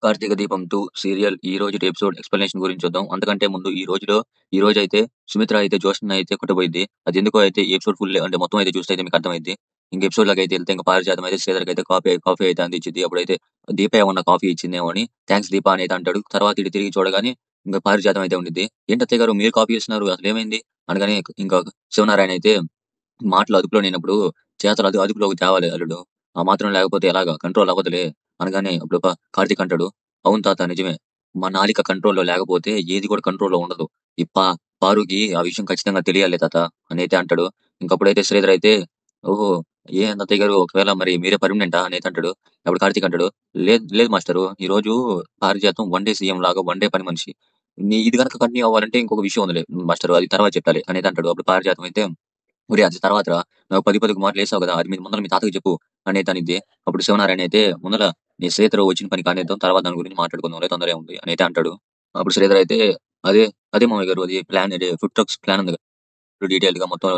కార్తీక దీపం 2 సీరియల్ ఈ రోజుటి ఎపిసోడ్ ఎక్స్‌ప్లనేషన్ గురించి చూద్దాం. అంతకంటే ముందు ఈ రోజైతే సుమిత్ర అయితే జోష్‌ని అయితే కొట్టబోయిద్ది. అదెందుకో అయితే ఈ ఎపిసోడ్ ఫుల్ అంటే మొత్తం అయితే చూస్తే అయితే మీకు అర్థమైద్ది. ఇంక ఎపిసోడ్‌లోకి అయితే ఎళ్తే ఇంక పారిజాతం అయితే శ్రీధర్‌కి అయితే కాఫీ అయితే అందించిద్ది. అప్పుడైతే దీప ఏమన్నా కాఫీ ఇచ్చిందేమో అని థాంక్స్ దీప అని అయితే అంటాడు. తర్వాత ఇటు తిరిగి చూడగానే ఇంక పారిజాతం అయితే ఉండిద్ది. ఏంటి అత్తయ్య గారు మీరు కాఫీ ఇస్తున్నారు అసలేమైంది? అనగానే ఇంకా శివనారాయణ అయితే మాటలు అదుపులో లేనప్పుడు చేతలు అదుపులోకి తేవాలి అల్లుడు. ఆ మాత్రం లేకపోతే ఎలాగా కంట్రోల్ అవ్వదులే అనగానే అప్పుడు కార్తీక్ అంటాడు. అవును తాత నిజమే. మా నాలిక కంట్రోల్‌లో లేకపోతే ఏది కూడా కంట్రోల్‌లో ఉండదు. ఈ పారుకి ఆ విషయం ఖచ్చితంగా తెలియాలి తాత అనైతే అంటాడు. ఇంకప్పుడైతే శ్రీధర్ అయితే ఓహో! ఏంది అత్తయ్య గారు ఒకవేళ మరి మీరే పర్మనెంటా అనైతే అంటాడు. అప్పుడు కార్తీక్ అంటాడు. లేదు లేదు మాస్టరు ఈరోజు పారిజాతం వన్ డే సీఎం లాగా వన్ డే పని మనిషి. ఇది గనక కంటిన్యూ అవ్వాలంటే ఇంకొక విషయం ఉందిలే మాస్టరు అది తర్వాత చెప్పాలి అనైతే అంటాడు. అప్పుడు పారిజాతం అయితే ఒరేయ్! అది తర్వాతరా. నాకు 10 మాటలేసావు గదా! అది ముందల మీ తాతకి చెప్పు అనైతే అనిద్ది. అప్పుడు శివనారాయణ అయితే ముందల నీ శ్రీధర్ వచ్చిన పని కానిద్దాం. తర్వాత దాని గురించి మాట్లాడుకుందాంలే తొందర ఏముంది అనైతే అంటాడు. అప్పుడు శ్రీధర్ అయితే అదే అదే మామయ్య గారు అది ప్లాన్ అది ఫుడ్ ట్రక్స్ ప్లాన్ ఉంది కదా! డీటెయిల్డ్‌గా మొత్తం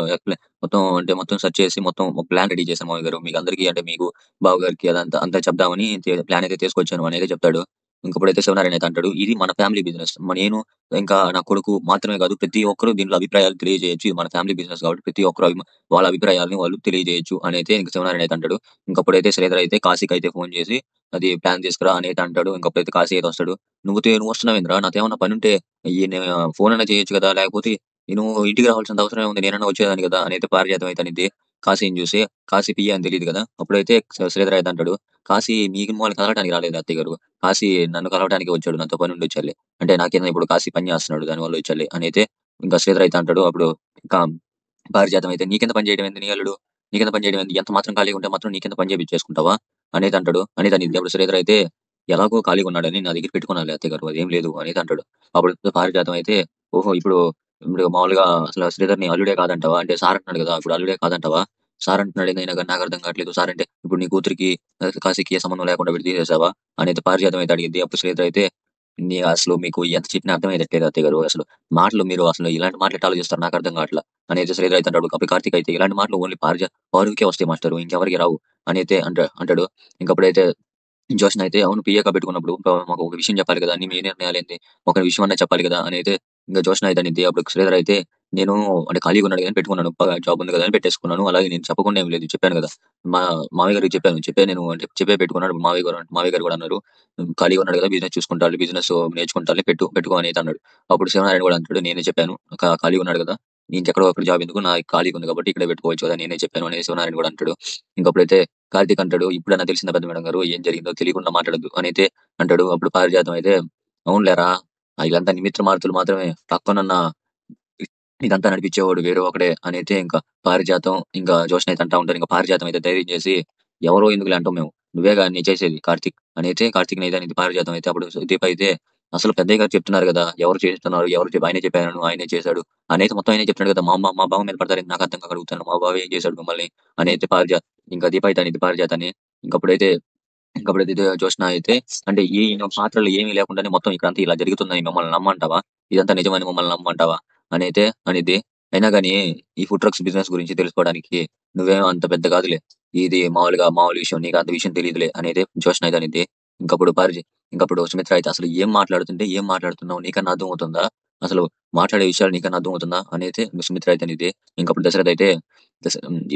అంటే మొత్తం సెర్చ్ చేసి మొత్తం ఒక ప్లాన్ రెడీ చేశాను మామయ్య గారు. మీకందరికీ అంటే మీకు, బావగారికి అంతా చెప్దామని ప్లాన్ అయితే తీసుకొచ్చాను అనైతే చెప్తాడు. ఇంకప్పుడైతే శివనారాయణ అయితే అంటాడు. ఇది మన ఫ్యామిలీ బిజినెస్. నేను ఇంకా నా కొడుకు మాత్రమే కాదు ప్రతి ఒక్కరు దీంట్లో అభిప్రాయాలు తెలియజేయొచ్చు. ఇది మన ఫ్యామిలీ బిజినెస్ కాబట్టి ప్రతి ఒక్కరు వాళ్ళ అభిప్రాయాలను వాళ్ళు తెలియజేయొచ్చు అనైతే ఇంక శివనారాయణ అయితే అంటాడు. ఇంకప్పుడైతే శ్రీధర్ అయితే కాశీకి అయితే ఫోన్ చేసి అది ప్లాన్ తీసుకురా అనైతే అంటాడు. ఇంకప్పుడైతే కాశీ అయితే వస్తాడు. నువ్వు వస్తున్నావేందిరా? నాకేమన్నా పనుంటే ఫోన్ అన్నా చేయొచ్చు కదా! లేకపోతే నువ్వు ఇంటికి రావాల్సినంత అవసరం ఏముంది? నేనన్నా వచ్చేదాన్ని కదా! అనైతే పారిజాతం అయితే అనిద్ది. కాశీని చూసి కాశీ పియ్యి అని తెలీదు కదా! అప్పుడైతే శ్రీధర్ అయితే అంటాడు. కాశీ మిమ్మల్ని కలవడానికి రాలేదు అత్తయ్య గారు. కాశీ నన్ను కలవటానికే వచ్చాడు. నాతో పనుండి వచ్చాడులే. అంటే నా కింద ఇప్పుడు కాశీ పని చేస్తున్నాడు. దానివల్ల వచ్చాడులే అనైతే ఇంకా శ్రీధర్ అయితే అంటాడు. అప్పుడు ఇంకా పారిజాతం అయితే నీ కింద పని చేయడం ఏంది నీ అల్లుడు? నీ కింద పని చేయడం ఏంది? ఎంత మాత్రం ఖాళీగా ఉంటే మాత్రం నీ కింద పని చేపిచ్చేసుకుంటావా? అనైతే అంటాడు. అనైతే అనిద్ది. అప్పుడు శ్రీధర్ అయితే ఎలాగో ఖాళీగా ఉన్నాడని నా దగ్గర పెట్టుకున్నానులే అత్తయ్య గారు. అదేం లేదు అనైతే అంటాడు. అప్పుడు పారిజాతం అయితే ఓహో! ఇప్పుడు మామూలుగా అసలు శ్రీధర్‌ని అల్లుడే కాదంటావా? అంటే సార్ అంటున్నాడు కదా! ఇప్పుడు అల్లుడే కాదంటావా? సార్ అంటున్నాడేంది అయినా గాని నాకు అర్థం కావట్లేదు. సార్ అంటే ఇప్పుడు నీ కూతురికి కాశీకి ఏ సంబంధం లేకుండా విడదీసేసావా? అనేది పారిజాతం అయితే అడిగిద్ది. అప్పుడు శ్రీధర్ అయితే అసలు మీకు ఎంత చెప్పినా అర్థమయ్యేటట్లేదు అత్తయ్య గారు. అసలు మాటలు మీరు అసలు ఇలాంటి మాటలు ఎట్టా ఆలోచిస్తారో నాకు అర్థం కావట్ల. అనేది శ్రీధర్ అయితే అంటాడు. అప్పుడు కార్తీక్ అయితే ఇలాంటి మాటలు ఓన్లీ పారుకే వస్తాయి మాస్టరు. ఇంకెవరికీ రావు అనైతే అంటాడు. ఇంకప్పుడైతే జోష్న అయితే అవును పీఏగా పెట్టుకున్నప్పుడు మాకు ఒక విషయం చెప్పాలి కదా! అన్ని మీ నిర్ణయాలేంది? ఒక విషయం అన్నా చెప్పాలి కదా! అని అయితే ఇంక జోష్న అయితే అనిద్ది. అప్పుడు శ్రీధర్ అయితే నేను అంటే ఖాళీగా ఉన్నాడు కదా! అని పెట్టుకున్నాను. జాబ్ ఉంది కదా! అని పెట్టేసుకున్నాను. అలాగే నేను చెప్పకుండా ఏమి లేదు. చెప్పాను కదా! మా మామయ్య గారికి చెప్పాను. చెప్పే పెట్టుకున్నాడు. మామయ్య గారు కూడా అన్నారు. ఖాళీగా ఉన్నాడు కదా! బిజినెస్ చూసుకుంటాడులే. బిజినెస్ నేర్చుకుంటాడులే పెట్టుకో అని అయితే అన్నాడు. అప్పుడు శివనారాయణ కూడా అంటాడు. నేనే చెప్పాను. ఖాళీగా ఉన్నాడు కదా! ఇంకెక్కడో అక్కడ జాబ్ ఎందుకు? నాకు ఖాళీగా ఉంది కాబట్టి ఇక్కడే పెట్టుకోవచ్చు కదా! నేనే చెప్పాను అని శివనారాయణ కూడా అంటాడు. ఇంకప్పుడైతే కార్తీక్ అంటాడు. "ఇప్పుడన్నా తెలిసిందా పెద్ద మేడం గారు ఏం జరిగిందో తెలియకుండా మాట్లాడొద్దు" అనైతే అంటాడు. అప్పుడు పారిజాతం అయితే అవునులేరా! ఈళ్ళంతా నిమిత్త మారుతులు మాత్రమే. పక్కనున్న ఇదంతా నడిపించేవాడు వేరే ఒకడే అనైతే ఇంకా పారిజాతం ఇంకా జోష్న అయితే అంటా ఉంటారు. ఇంక పారిజాతం అయితే ధైర్యం చేసి ఎవరో ఎందుకులే అంటాం మేము. నువ్వేగా అన్ని చేసేది కార్తీక్ అనైతే కార్తీక్‌ని అయితే అనేది పారిజాతం అయితే అప్పుడు దీప అయితే అసలు పెద్దయ్య గారు చెప్తున్నారు గదా! ఎవరు చేస్తున్నారు? ఆయనే చెప్పాను. ఆయనే చేశాడు. అనైతే మొత్తం ఆయనే చెప్తున్నాడు కదా! మా బావ మీద పడతారేంటి నాకు అర్థం కాక అడుగుతున్నాను. మా బావ ఏం చేశాడు మిమ్మల్ని? అనైతే ఇంకా దీప అయితే అనిద్ది పారిజాతాన్ని. ఇంకప్పుడైతే ఇంకప్పుడైతే జోష్న అయితే అంటే ఈయన పాత్రలు ఏమీ లేకుండానే మొత్తం ఇక్కడంతా ఇలా జరుగుతుందని మమ్మల్ని నమ్మంటావా? ఇదంతా నిజమని మమ్మల్ని నమ్మంటావా? అనైతే అనిద్ది. అయినా గాని ఈ ఫుడ్ ట్రక్స్ బిజినెస్ గురించి తెలుసుకోవడానికి నువ్వేం అంత పెద్ద కాదులే. ఇది మామూలు విషయం. నీకు అంత విషయం తెలీదులే అనేది జోష్న అయితే అనిద్ది. ఇంకప్పుడు ఇంకప్పుడు సుమిత్ర అయితే అసలు ఏం మాట్లాడుతున్నావు? నీకన్నా అర్థమవుతుందా? అసలు మాట్లాడే విషయాలు నీకన్నా అర్థమవుతుందా? అనైతే సుమిత్ర అయితే అనిద్ది. ఇంకప్పుడు దశరథ్ అయితే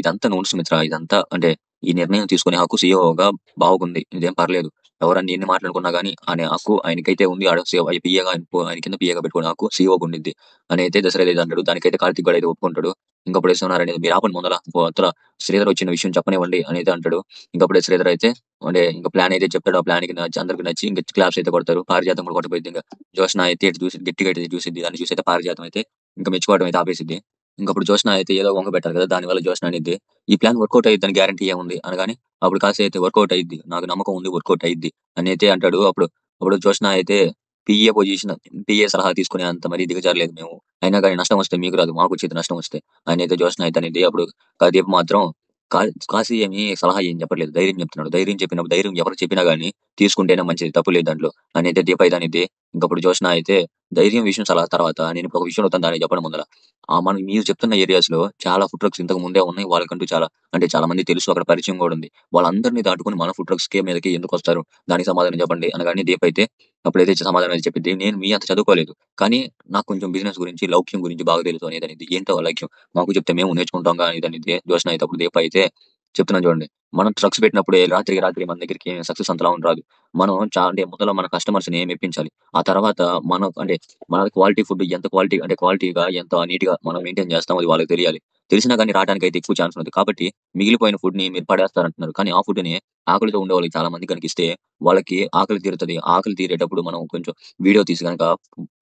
ఇదంతా నువ్వు సుమిత్ర ఇదంతా అంటే ఈ నిర్ణయం తీసుకునే హక్కు సీఈఓగా బావకుంది. ఇదేం పర్లేదు. ఎవరన్నా ఎన్ని మాట్లాడుకున్నా గాని అనే హక్కు ఆయనకైతే ఉంది. ఆడ పిఏగా ఆయన కింద పిఏగా పెట్టుకునే హక్కు సీఈఓకి ఉండిద్ది. అని అయితే దశరథ్ అయితే అంటాడు. దానికైతే కార్తీక్ కూడా అయితే ఒప్పుకుంటాడు. ఇంకప్పుడు శివనారాయణ మీరు ఆపండి ముందల. అవతల శ్రీధర్ వచ్చిన విషయం చెప్పనివ్వండి అని అయితే అంటాడు. ఇంకప్పుడే శ్రీధర్ అయితే అంటే ఇంక ప్లాన్ అయితే చెప్తాడు. ఆ ప్లాన్‌కి అందరికి నచ్చి ఇంక క్లాప్స్ అయితే కొడతారు. పారిజాతం కూడా కొట్టబోయిద్ది ఇంక. జోష్న అయితే ఇటు చూసి గట్టిగా అయితే చూసిద్ది. దాన్ని చూసి అయితే పారిజాతం అయితే ఇంక మెచ్చుకోవడం అయితే ఆపేసిద్ది. ఇంకప్పుడు జోష్న అయితే ఏదో వంక పెట్టాలి కదా! దానివల్ల జోష్న అనిద్ది. ఈ ప్లాన్ వర్కౌట్ అయ్యిద్దని గ్యారంటీ ఏముంది? అనగానే అప్పుడు కాశీ అయితే వర్కౌట్ అయ్యిద్ది. నాకు నమ్మకం ఉంది వర్కౌట్ అయ్యిద్ది అని అయితే అంటాడు. అప్పుడు జోష్న అయితే పీఏ పొజిషన్ పీఏ సలహా తీసుకునే అంత మరీ దిగజారలేదు మేము. అయినా గాని నష్టం వస్తే మీకు రాదు. మాకొచ్చిద్ది నష్టం వస్తే. ఆయనైతే జోష్న అయితే అనిద్ది. అప్పుడు దీప మాత్రం కా కాశీ ఏమి సలహా ఏం చెప్పట్లేదు. ధైర్యం చెప్తున్నాడు. ధైర్యం ఎవరు చెప్పినా గాని తీసుకుంటేనే మంచిది. తప్పు లేదు దాంట్లో. అనైతే దీప అయితే అనిద్ది. ఇంకప్పుడు జోష్న అయితే ధైర్యం విషయం చాలా తర్వాత నేను ఇప్పుడు ఒక విషయం అడుగుతాను దానికి చెప్పండి ముందల. మనం మీరు చెప్తున్న ఏరియాస్‌లో చాలా ఫుడ్ ట్రక్స్ ఇంతకు ముందే ఉన్నాయి. వాళ్ళకంటూ చాలా మంది తెలుసు. అక్కడ పరిచయం కూడా ఉంది. వాళ్ళందరిని దాటుకొని మన ఫుడ్ ట్రక్స్‌కే మీదకి ఎందుకొస్తారు? దానికి సమాధానం చెప్పండి అనగానే దీప అయితే అప్పుడైతే సమాధానం అయితే చెప్పిద్ది. నేను మీ అంత చదువుకోలేదు. కానీ నాకు కొంచెం బిజినెస్ గురించి, లౌక్యం గురించి బాగా తెలుసు అనేదనిద్ది. ఏంటో ఆ లౌక్యం? మాకు చెప్తే మేము నేర్చుకుంటాంగా అనేదనిద్ది. జోష్న అయితే అప్పుడు దీప అయితే చెప్తున్నాను చూడండి. మనం ట్రక్స్ పెట్టినప్పుడే రాత్రికి రాత్రి మన దగ్గరికి సక్సెస్ అంతలా రాదు. మనం అంటే మొదల మన కస్టమర్స్‌ని మెప్పించాలి. ఆ తర్వాత మనం అంటే మన క్వాలిటీ ఫుడ్ ఎంత క్వాలిటీ అంటే క్వాలిటీగా ఎంత నీట్‌గా మనం మెయింటైన్ చేస్తాం అది వాళ్ళకి తెలియాలి. తెలిసినా గాని రావడానికైతే ఎక్కువ ఛాన్స్ ఉంది. కాబట్టి మిగిలిపోయిన ఫుడ్‌ని మీరు పడేస్తారంటున్నారు. కానీ ఆ ఫుడ్‌ని ఆకలితో ఉండేవాళ్ళకి చాలా మందికి గనుక ఇస్తే వాళ్ళకి ఆకలి తీరుతది. ఆకలి తీరేటప్పుడు మనం కొంచెం వీడియో తీసి గనక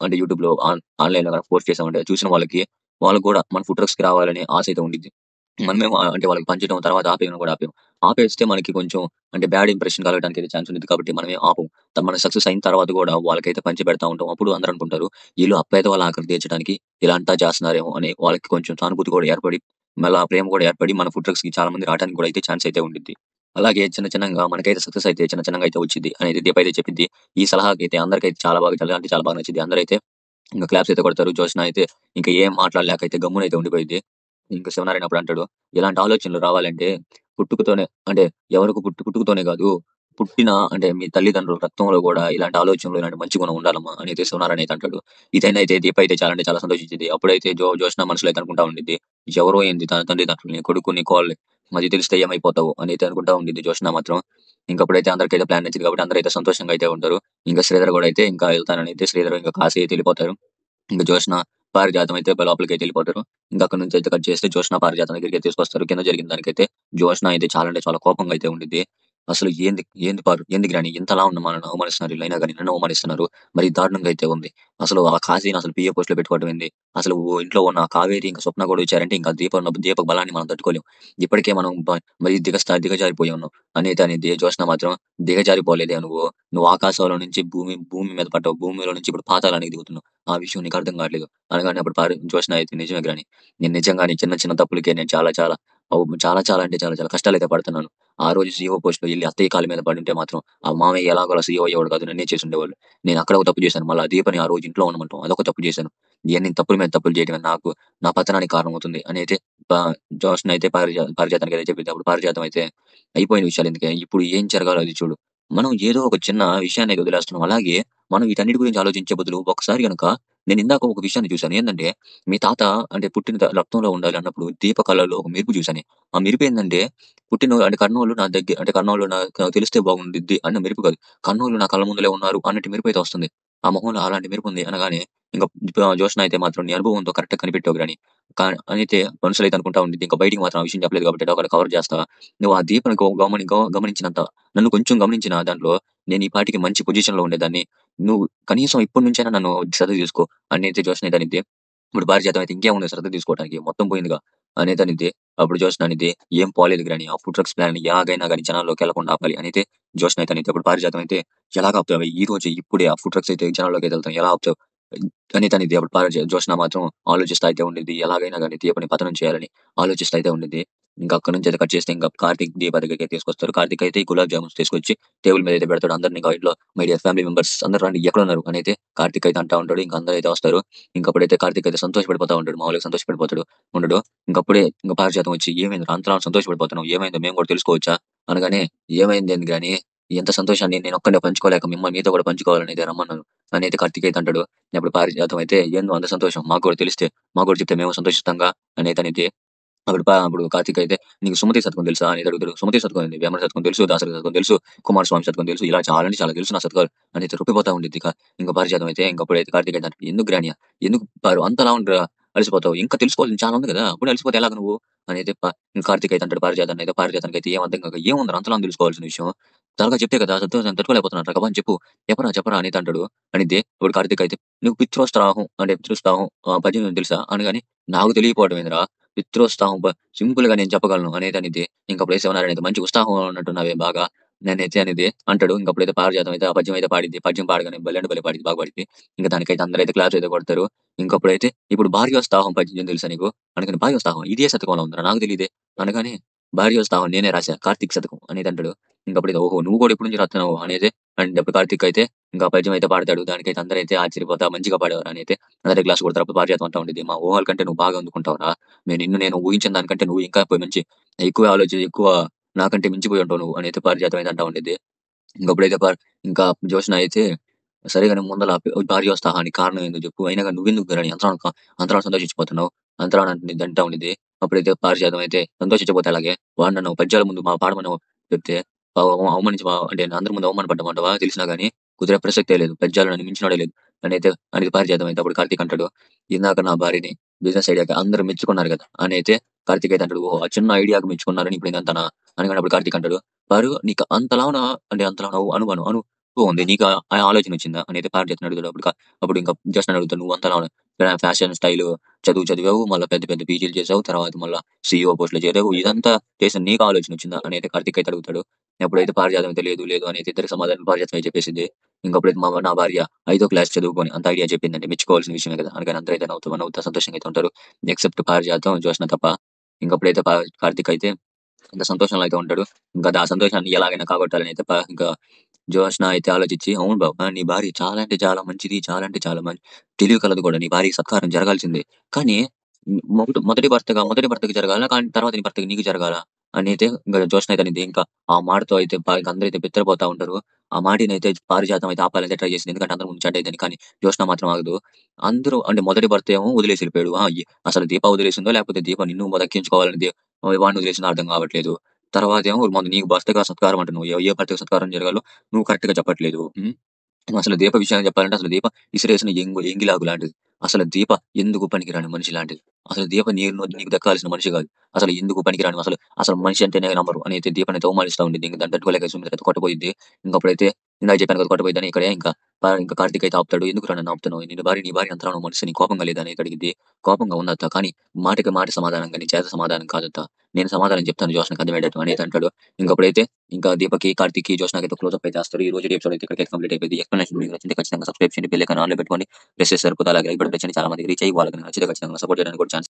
అంటే యూట్యూబ్‌లో ఆన్‌లైన్‌లో గనక పోస్ట్ చేసామంటే చూసిన వాళ్ళకి కూడా మన ఫుడ్ ట్రక్స్‌కి రావాలనే ఆశ అయితే ఉండిద్ది. మనమేమో అంటే వాళ్ళకి పంచడం తర్వాత ఆపేయడం కూడా ఆపేయం. ఆపేస్తే మనకి కొంచెం అంటే బ్యాడ్ ఇంప్రెషన్ కలగడానికైతే ఛాన్స్ ఉండిద్ది కాబట్టి మనమేం ఆపం. మన సక్సెస్ అయిన తర్వాత కూడా వాళ్ళకైతే పంచిపెడతా ఉంటాం. అప్పుడు అందరూ అనుకుంటారు ఈళ్ళు అప్పేదవాళ్ళ ఆకలి తీర్చడానికి ఇలా అంతా చేస్తున్నారేమో అని వాళ్ళకి కొంచెం సానుభూతి కూడా ఏర్పడి, మళ్ళా ఆ ప్రేమ కూడా ఏర్పడి మన ఫుడ్ ట్రక్స్‌కి చాలా మంది రావడానికి కూడా అయితే ఛాన్స్ అయితే ఉండిద్ది. అలాగే చిన్న చిన్నంగా మనకైతే సక్సెస్ అయితే చిన్న చిన్నగా అయితే వచ్చిద్ది అనేది దీప అయితే చెప్పిద్ది. ఈ సలహాకైతే అందరికైతే చాలా బాగా నచ్చిద్ది. అందరైతే ఇంక క్లాప్స్ అయితే కొడతారు. జ్యోత్స్న అయితే ఇంక ఏం మాట్లాడలేక అయితే గమ్మునైతే ఉండిపోయిద్ది. ఇంక శివనారాయణ అప్పుడు అంటాడు, "ఇలాంటి ఆలోచనలు రావాలంటే పుట్టుకతోనే అంటే ఎవరికి పుట్టుకతోనే కాదు, పుట్టిన అంటే మీ తల్లిదండ్రుల రక్తంలో గూడా ఇలాంటి ఆలోచనలు, ఇలాంటి మంచి గుణం ఉండాలమ్మా" అని అయితే శివనారాయణ అయితే అంటాడు. ఇదైతే దీప అయితే చాలా అంటే చాలా సంతోషించిద్ది. అప్పుడైతే జ్యోత్స్న మనసులో అయితే అనుకుంటా ఉండిద్ది. ఎవరో ఏంది తన తల్లిదండ్రులని, కొడుకుని, కోడల్ని అది తెలిస్తే ఏమైపోతావు అని అయితే అనుకుంటా ఉండిద్ది జ్యోత్స్న మాత్రం. ఇంకప్పుడైతే అందరికైతే ప్లాన్ నచ్చిద్ది కాబట్టి అందరైతే సంతోషంగా అయితే ఉంటారు. ఇంక శ్రీధర్ గూడా అయితే ఇంకా ఎళ్తానని అయితే శ్రీధర్ ఇంకా కాశీ అయితే ఎళ్ళిపోతారు. ఇంక జ్యోత్స్న, పారిజాతం అయితే లోపలికైతే ఎళ్ళిపోతారు. ఇంక అక్కడి నుంచి అయితే కట్ చేస్తే జ్యోత్స్న, పారిజాతం దగ్గరికైతే తీసుకొస్తారు. కింద జరిగిన దానికైతే జ్యోత్స్న అయితే చాలా అంటే చాలా కోపంగా అయితే ఉండిద్ది. అసలు ఏంది ఏంది పారు ఏంది గ్రాని ఇంతలా ఉన్న మనల్ని అవమానిస్తున్నారు ఈళ్ళైనా గాని నన్ను అవమానిస్తున్నారు. మరి దారుణంగా అయితే ఉంది. అసలు ఆ కాశీని అసలు పీఏ పోస్ట్‌లో పెట్టుకోవడం ఏంది? అసలు ఇంట్లో ఉన్న కావేరి ఇంకా స్వప్న కూడా వచ్చారంటే ఇంకా దీప బలాన్ని మనం తట్టుకోలేం. ఇప్పటికే మనం మరి దిగజారిపోయి ఉన్నాం. అనైతే అనిద్ది. జ్యోత్స్న మాత్రం దిగజారిపోలేదే నువ్వు. నువ్వు ఆకాశంలో నుంచి భూమి మీద పడ్డావు. భూమిలో నుంచి ఇప్పుడు పాతాళానికి దిగుతున్నావు. ఆ విషయం నీకు అర్థం కావట్లేదు. అనగానే అప్పుడు జోష్న అయితే నిజమే గ్రాని. నేను నిజంగానే చిన్న చిన్న తప్పులకే నేను చాలా అంటే చాలా కష్టాలైతే పడుతున్నాను. ఆ రోజు సీఈఓ పోస్ట్‌లో ఎళ్లి అత్తయ్య కాళ్ళ మీద పడుంటే మాత్రం ఆ మామయ్య ఎలాగోలా సీఈఓ అయ్యేవాడు కాదు. నన్నే చేసుండేవాళ్ళు. నేను అక్కడ ఒక తప్పు చేశాను. మళ్ళా దీపని ఆ రోజు ఇంట్లో ఉండమంటాం. అదొక తప్పు చేశాను. ఇయన్నీ తప్పుల మీద తప్పులు చేయడమే నా పతనానికి కారణమవుతుంది అని అయితే ప జోష్న అయితే పారిజాతానికి అయితే చెప్పిద్ది. అప్పుడు పారిజాతం అయితే అయిపోయిన విషయాలు ఎందుకే ఇప్పుడు ఏం జరగాలో అది చూడు. మనం ఏదో ఒక చిన్న విషయాన్ని అయితే వదిలేస్తున్నాం. అలాగే మనం వీటన్నిటి గురించి ఆలోచించే బదులు ఒకసారి గనక నేనిందాక ఒక విషయాన్ని చూసాను. ఏందంటే, మీ తాత అంటే పుట్టిన రక్తంలో ఉండాలి అన్నప్పుడు దీప కళ్ళలో ఒక మెరుపు చూసాను. ఆ మెరుపేందంటే, అంటే కన్నోళ్ళు నా అంటే కన్నోళ్ళు నాకు తెలిస్తే బాగుండిద్ది అన్న మెరుపు కాదు. కన్నోళ్ళు నా కళ్ళ ముందులే ఉన్నారు అన్నట్టు మెరుపైతే వస్తుంది. ఆ మొహంలో అలాంటి మెరుపుంది అనగానే, ఇంక జోష్న అయితే మాత్రం నీ అనుభవంతో కరెక్ట్‌గా కనిపెట్టావు గ్రాని. అనైతే మనసులో అయితే అనుకుంటా ఉండిద్ది. ఇంక బయటికి మాత్రం ఆ విషయం చెప్పలేదు కాబట్టి ఎలాగోలా కవర్ చేస్తా. నువ్వు ఆ దీపని గమనించినంత నన్ను కొంచెం గమనించిన దాంట్లో నేను ఈ పాటికి మంచి పొజిషన్‌లో ఉండేదాన్ని. నువ్వు కనీసం ఇప్పటి నుంచైనా నన్ను శ్రద్ధ తీసుకో అనైతే జ్యోత్స్న అయితే అనిద్ది. ఇప్పుడు పారిజాతం అయితే ఇంకేముంది శ్రద్ధ తీసుకోవడానికి మొత్తం పోయిందిగా అనైతే అనిద్ది. అప్పుడు జ్యోత్స్న అనిద్ది ఏం పోలేదు గ్రాని ఆ ఫుడ్ ట్రక్స్ ప్లాన్‌ని ఎలాగైనా గాని జనాల్లోకి ఎళ్ళకుండా ఆపాలి అనైతే జ్యోత్స్న అయితే అనిద్ది. అప్పుడు పారిజాతం అయితే ఎలాగ ఆపుతావే ఈ రోజే ఇప్పుడే ఆ ఫుడ్ ట్రక్స్ అయితే జనాల్లోకి అయితే ఎళ్తాయి ఎలా ఆపుతావు? అనైతే అనిద్ది. అప్పుడు జ్యోత్స్న మాత్రం ఆలోచిస్తా అయితే ఉండిద్ది. ఎలాగైనా గాని దీపని పతనం చేయాలని ఆలోచిస్తా అయితే ఉండిద్ది. ఇంకా అక్కడి నుంచి అయితే కట్ చేస్తే ఇంకా కార్తీక్ దీప దగ్గరికైతే తీసుకొస్తారు. కార్తీక్ అయితే ఈ గులాబ్ జామున్స్ తీసుకొచ్చి టేబుల్ మీద అయితే పెడతాడు. అందరిని ఇంకా ఇంట్లో మై డియర్ ఫ్యామిలీ మెంబర్స్ అందరూ రండి ఎక్కడున్నారు అని అయితే కార్తీక్ అయితే అంటా ఉంటాడు. ఇంక అందరూ అయితే వస్తారు. ఇంకప్పుడైతే కార్తీక్ అయితే సంతోషపడిపోతా ఉంటాడు. మామూలుగా సంతోషపడిపోతాడు ఉండడు. ఇంకప్పుడే పారిజాతం వచ్చి ఏమైందిరా అంతలా సంతోషపడిపోతున్నావు? ఏమైందో మేము కూడా తెలుసుకోవచ్చా? అనగానే ఏమైందేంది గాని ఎంత సంతోషాన్ని నేనొక్కడినే పంచుకోలేక మీతో కూడా పంచుకోవాలని అయితే రమ్మన్నాను. అని అయితే కార్తీక్ అయితే అంటాడు. అప్పుడు పారిజాతం అయితే ఏందో అంత సంతోషం మాకు కూడా తెలిస్తే మాకు కూడా చెప్తే మేము సంతోషిస్తాంగా అని అయితే అనిద్ది. అప్పుడు కార్తీక్ అయితే నీకు సుమతి శతకం తెలుసా అని అడుగుతాడు. సుమతి శతకం ఏంది? వేమన శతకం తెలుసు, దాశరథి శతకం తెలుసు, కుమారస్వామి శతకం తెలుసు. ఇలా చాలా అంటే చాలా తెలుసు నా శతకాలు అని అయితే రొప్పిపోతా ఉండిద్ది ఇక. ఇంక పారిజాతం అయితే ఇంకప్పుడైతే కార్తీక్ అయితే అంటాడు, ఎందుకు గ్రానియా? ఎందుకు పారు అంతలా ఉంటరా అలసిపోతావు? ఇంకా తెలుసుకోవాల్సింది చాలా ఉంది కదా! అప్పుడే అలసిపోతే ఎలాగ నువ్వు? అని అయితే ఇంక కార్తీక్ అయితే అంటాడు పారిజాతాన్ని అయితే. పారిజాతానికి అయితే ఏం అర్థం కాక ఏముందిరా అంతలా తెలుసుకోవాల్సిన విషయం? త్వరగా చెప్తే కదా తట్టుకోలేకపోతున్నానురా గబా అని చెప్పు. చెప్పరా అని అయితే అంటాడు. అనిద్ది. అప్పుడు కార్తీక్ అయితే నువ్వు పితృస్తాహం పద్యం తెలుసా? అనగానే నాకు తెలియకపోవడం ఏందిరా? పితృత్సాహం సింపుల్ గా నేను చెప్పగలను అనేది అనిద్ది. ఇంకప్పుడైతే శివనారాయణ అయితే మంచి ఉత్సాహంలో ఉన్నట్టున్నావే బాగా నేనైతే అనేది అంటాడు. ఇంకప్పుడైతే పారిజాతం అయితే ఆ పద్యం అయితే పాడిద్ది. పద్యం పాడగానే భలే అంటే భలే పాడిద్ది. బాగా పాడిద్ది. ఇంక దానికైతే అందరైతే క్లాప్స్ అయితే కొడతారు. ఇంకప్పుడైతే ఇప్పుడు భార్యోత్సాహం పద్యం తెలుసా నీకు? అనగానే భార్యోత్సాహం ఇదే శతకంలో ఉందిరా నాకు తెలీదే అనగానే భార్య వస్తావా నేనే రాశా కార్తీక్ శతకం అనేది అంటాడు. ఇంకప్పుడు ఓహో నువ్వు కూడా ఎప్పటి నుంచి రాస్తున్నావు అనేది అండ్ అప్పుడు కార్తీక్ అయితే ఇంకా పద్యం అయితే పాడతాడు. దానికైతే అందరైతే ఆశ్చర్యపోతా మంచిగా పాడేవారు అని అయితే అందరి గ్లాస్ కొడతారు. అప్పుడు పారిజాతం అంటా ఉండేది మా ఊహల కంటే నువ్వు బాగా అందుకుంటావురా. నేను ఊహించిన దానికంటే నువ్వు ఇంకా పోయి మంచి ఎక్కువ ఆలోచన ఎక్కువ నాకంటే మించిపోయి ఉంటావు నువ్వు అని అయితే పారిజాతం అయితే అంటా ఉండేది. ఇంకప్పుడైతే ఇంకా జ్యోత్స్న అయితే సరే గాని ముందల భార్య వస్తా అని కారణం ఏందో చెప్పు అయినా కానీ నువ్వెందుకు గాని అంతరాలు సంతోషించిపోతున్నావు అంతరాలు అంటా ఉండేది. అప్పుడైతే పారిజాతం అయితే సంతోషించబోతే అలాగే వాడు నన్ను పద్యాల ముందు మా పాడమని చెప్తే అవమానించి అంటే అందరి ముందు అవమానపడ్డమంటవా తెలిసినా గానీ కుదిరే ప్రసక్తే లేదు పద్యాలు నన్ను మించినోడే లేదు అని అయితే అనేది పారిజాతం అయితే అప్పుడు కార్తీక్ అంటాడు ఇందాక నా భార్యని బిజినెస్ ఐడియాకి అందరూ మెచ్చుకున్నారు కదా అని అయితే కార్తీక్ అయితే అంటాడు ఓ ఆ చిన్న ఐడియాకి మెచ్చుకున్నారని ఇప్పుడు ఇదంతా అని కానీ అప్పుడు కార్తీక్ అంటాడు వారు నీకు అంతలావునా అంటే అంతలా అను ఉంది నీకు ఆ ఆలోచన వచ్చిందా అని అయితే పారిజాతం అడుగుతాడు. అప్పుడు ఇంకా జస్ట్ అడుగుతాడు నువ్వు అంతలా ఫ్యాషన్ స్టైల్ చదివావు మళ్ళీ పెద్ద పెద్ద పీజీలు చేసావు తర్వాత మళ్ళీ CEO పోస్టులో చేరావు ఇదంతా చేసిన నీకు ఆలోచన వచ్చిందా అని అయితే కార్తీక్ అయితే అడుగుతాడు. ఎప్పుడైతే పారిజాతం అయితే లేదు లేదు అని అయితే ఇద్దరు సమాధానం పారిజాతం అయితే చెప్పేసింది. ఇంకప్పుడైతే నా భార్య 5వ క్లాస్ చదువుకొని అంత ఐడియా చెప్పిందంటే మెచ్చుకోవాల్సిన విషయమే కదా అనగానే అందరూ అయితే నవ్వుతా సంతోషంగా అయితే ఉంటారు. ఎక్సెప్ట్ పారిజాతం జ్యోత్స్న తప్ప. ఇంకప్పుడైతే కార్తీక్ అయితే ఇంకా సంతోషంలో అయితే ఉంటాడు. ఇంకా ఆ సంతోషాన్ని ఎలాగైనా కాగొట్టాలని అయితే ఇంకా జ్యోత్స్న అయితే ఆలోచించి అవును బాబు నీ భార్య చాలా అంటే చాలా మంచిది చాలా అంటే చాలా మంచి తెలివి కలదు కూడా నీ భార్యకి సత్కారం జరగాల్సిందే కానీ మొదటి భర్తకి జరగాల కానీ తర్వాత నీ భర్తకి నీకు జరగాల అని అయితే ఇంకా జ్యోత్స్న అయితే అనేది ఇంకా ఆ మాటతో అయితే అందరూ అయితే బిత్తరపోతా ఉంటారు. ఆ మాటని అయితే పారిజాతం అయితే ఆపాలైతే ట్రై చేసింది ఎందుకంటే అందరూ ముందు అయితే కానీ జ్యోత్స్న మాత్రం ఆగదు. అందరూ అంటే మొదటి భర్త ఏమో వదిలేసి వెళ్ళిపోయాడు. అసలు దీప వదిలేసిందో లేకపోతే దీప నిన్ను దక్కించుకోవాలని వాడిని వదిలేసిందో అర్థం కావట్లేదు. తర్వాత ఏమో నీకు భర్తగా సత్కారం అంటున్నావు ఏ భర్తగా సత్కారం జరగాలో నువ్వు కరెక్ట్ గా చెప్పట్లేదు. అసలు దీప విషయాన్ని చెప్పాలంటే అసలు దీప ఇసిరేసిన ఎంగిలాగు లాంటిది. అసలు దీప ఎందుకు పనికిరాని మనిషి లాంటిది. అసలు దీప నీకు దక్కాల్సిన మనిషి కాదు. అసలు ఎందుకు పనికిరాని అసలు అసలు మనిషి అంటేనే నమ్మరు అని అయితే దీపని అయితే అవమానిస్తా ఉండింది. ఇంకా దాని తట్టుకోలేక సుమిత్ర అయితే కొట్టబోయింది. ఇంకప్పుడైతే ఇందాక చెప్పాను కదా కొట్టబోయిందని ఇక్కడే ఇంకా కార్తీక్ అయితే ఆపుతాడు. ఎందుకు నన్ను ఆపుతున్నావు నీ భార్య అంతరాను మనసు నీ కోపంగా లేదని అయితే అడిగింది. కోపంగా ఉందత్త కానీ మాటకి మాట సమాధానం కానీ చేత సమాధానం కాదత్త. నేను సమాధానం చెప్తాను జ్యోత్స్నకి అర్థమయ్యేటట్టు అని అయితే అంటాడు. ఇంకప్పుడైతే ఇంకా దీపకి కార్తీక్ జ్యోత్స్నకి అయితే క్లోజ్ అప్ అయితే చేస్తారు. ఈ రోజు ఎపిసోడ్ అయితే ఇక్కడ కంప్లీట్ అయిపోయింది. ఎక్స్ప్లెనేషన్ వీడియో నచ్చితే ఖచ్చితంగా సబ్స్క్రైబ్ చేయండి. బెల్ ఐకాన్ ఆన్లో పెట్టుకోండి. ప్రెస్ చేసి సరిపోతే అలాగే లైక్ బటన్ చాలా మందికి రీచ్ అయ్యి వాళ్ళకి నచ్చితే ఖచ్చితంగా సపోర్ట్ చేయడానికి కూడా ఛాన్స్